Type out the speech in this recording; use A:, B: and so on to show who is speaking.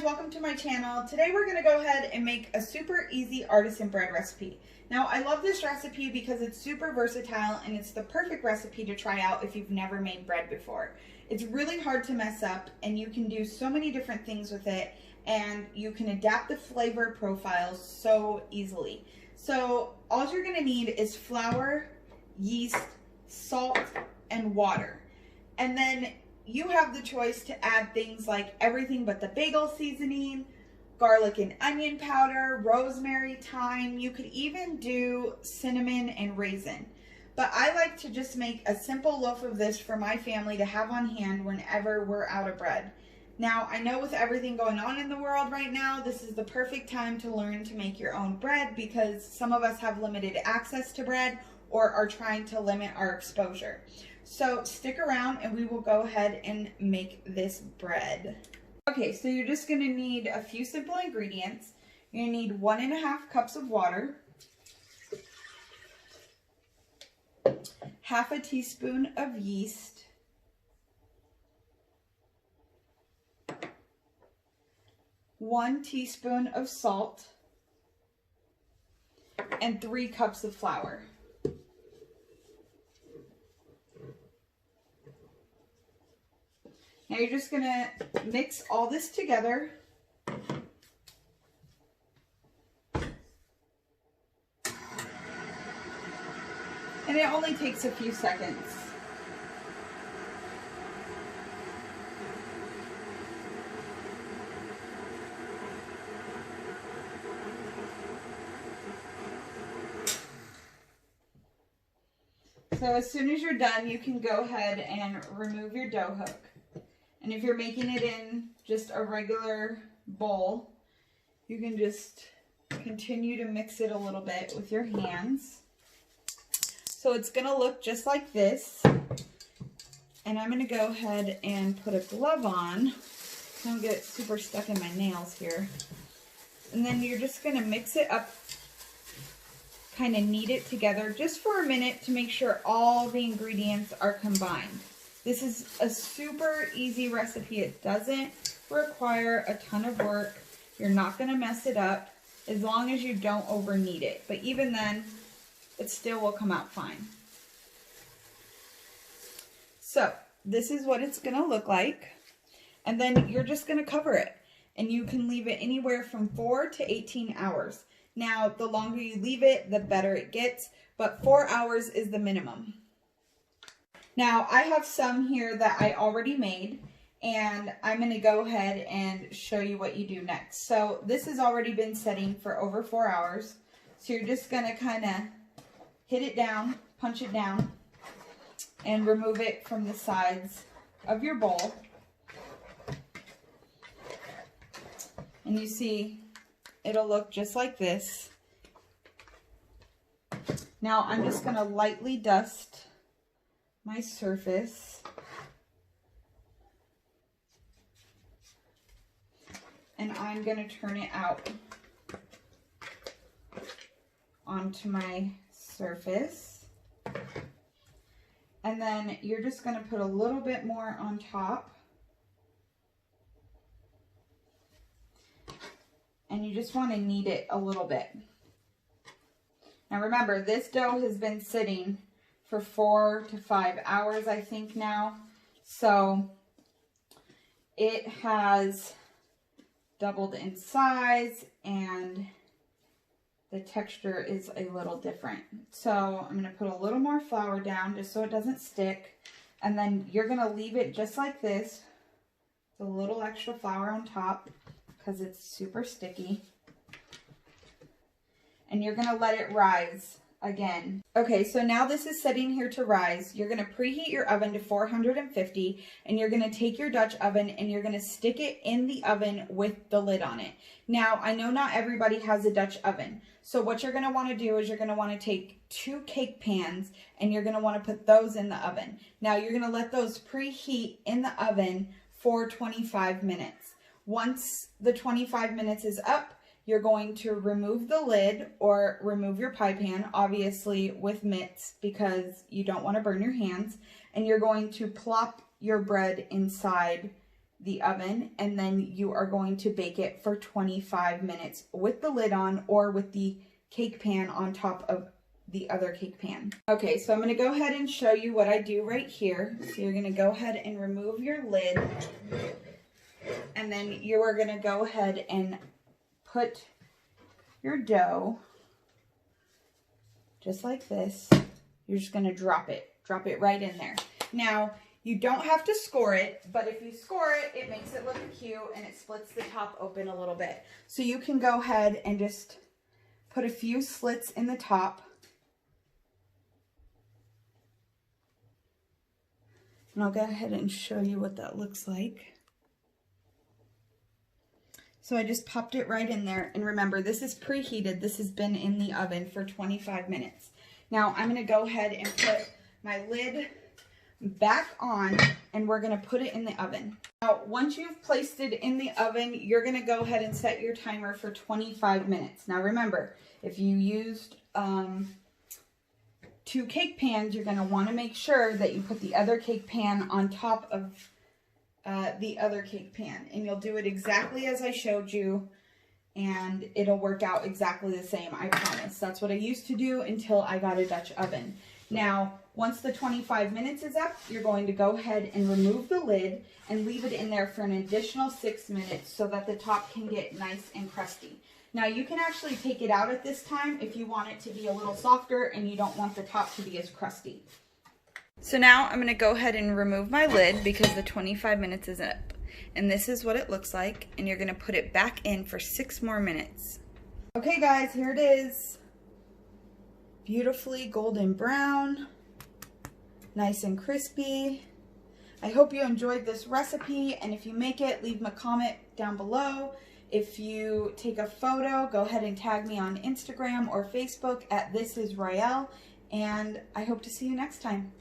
A: welcome to my channel. Today we're going to go ahead and make a super easy artisan bread recipe. Now I love this recipe because it's super versatile and it's the perfect recipe to try out if you've never made bread before. It's really hard to mess up and you can do so many different things with it, and you can adapt the flavor profiles so easily. So all you're going to need is flour, yeast, salt, and water. And then you have the choice to add things like everything but the bagel seasoning, garlic and onion powder, rosemary, thyme. You could even do cinnamon and raisin. But I like to just make a simple loaf of this for my family to have on hand whenever we're out of bread. Now, I know with everything going on in the world right now, this is the perfect time to learn to make your own bread because some of us have limited access to bread or are trying to limit our exposure. So stick around and we will go ahead and make this bread. Okay, so you're just gonna need a few simple ingredients. You're gonna need 1.5 cups of water, half a teaspoon of yeast, one teaspoon of salt, and 3 cups of flour. Now you're just gonna mix all this together. And it only takes a few seconds. So as soon as you're done, you can go ahead and remove your dough hook. And if you're making it in just a regular bowl, you can just continue to mix it a little bit with your hands. So it's going to look just like this. And I'm going to go ahead and put a glove on. I don't get super stuck in my nails here. And then you're just going to mix it up, kind of knead it together just for a minute to make sure all the ingredients are combined. This is a super easy recipe. It doesn't require a ton of work. You're not going to mess it up as long as you don't over knead it. But even then, it still will come out fine. So this is what it's going to look like. And then you're just going to cover it. And you can leave it anywhere from 4 to 18 hours. Now, the longer you leave it, the better it gets. But 4 hours is the minimum. Now, I have some here that I already made, and I'm going to go ahead and show you what you do next. So this has already been setting for over 4 hours. So you're just going to kind of hit it down, punch it down, and remove it from the sides of your bowl. And you see, it'll look just like this. Now, I'm just going to lightly dust my surface, and I'm going to turn it out onto my surface, and then you're just going to put a little bit more on top, and you just want to knead it a little bit. Now remember, this dough has been sitting for 4 to 5 hours, I think now. So it has doubled in size and the texture is a little different. So I'm going to put a little more flour down just so it doesn't stick. And then you're going to leave it just like this. With a little extra flour on top because it's super sticky. And you're going to let it rise again. Okay, so now this is setting here to rise. You're going to preheat your oven to 450, and you're going to take your Dutch oven and you're going to stick it in the oven with the lid on it. Now, I know not everybody has a Dutch oven, so what you're going to want to do is you're going to want to take 2 cake pans and you're going to want to put those in the oven. Now, you're going to let those preheat in the oven for 25 minutes. Once the 25 minutes is up, you're going to remove the lid or remove your pie pan, obviously with mitts because you don't want to burn your hands. And you're going to plop your bread inside the oven, and then you are going to bake it for 25 minutes with the lid on or with the cake pan on top of the other cake pan. Okay, so I'm going to go ahead and show you what I do right here. So you're going to go ahead and remove your lid, and then you are going to go ahead and put your dough just like this. You're just going to drop it right in there. Now, you don't have to score it, but if you score it, it makes it look cute and it splits the top open a little bit. So you can go ahead and just put a few slits in the top. And I'll go ahead and show you what that looks like. So I just popped it right in there. And remember, this is preheated. This has been in the oven for 25 minutes. Now I'm going to go ahead and put my lid back on, and we're going to put it in the oven. Now, once you've placed it in the oven, you're going to go ahead and set your timer for 25 minutes. Now remember, if you used 2 cake pans, you're going to want to make sure that you put the other cake pan on top of the other cake pan, and you'll do it exactly as I showed you, and it'll work out exactly the same, I promise. That's what I used to do until I got a Dutch oven. Now, once the 25 minutes is up, you're going to go ahead and remove the lid and leave it in there for an additional 6 minutes so that the top can get nice and crusty. Now, you can actually take it out at this time if you want it to be a little softer and you don't want the top to be as crusty. So now I'm going to go ahead and remove my lid because the 25 minutes is up. And this is what it looks like, and you're going to put it back in for 6 more minutes. Okay guys, here it is. Beautifully golden brown, nice and crispy. I hope you enjoyed this recipe, and if you make it, leave me a comment down below. If you take a photo, go ahead and tag me on Instagram or Facebook at This Is Royale, and I hope to see you next time.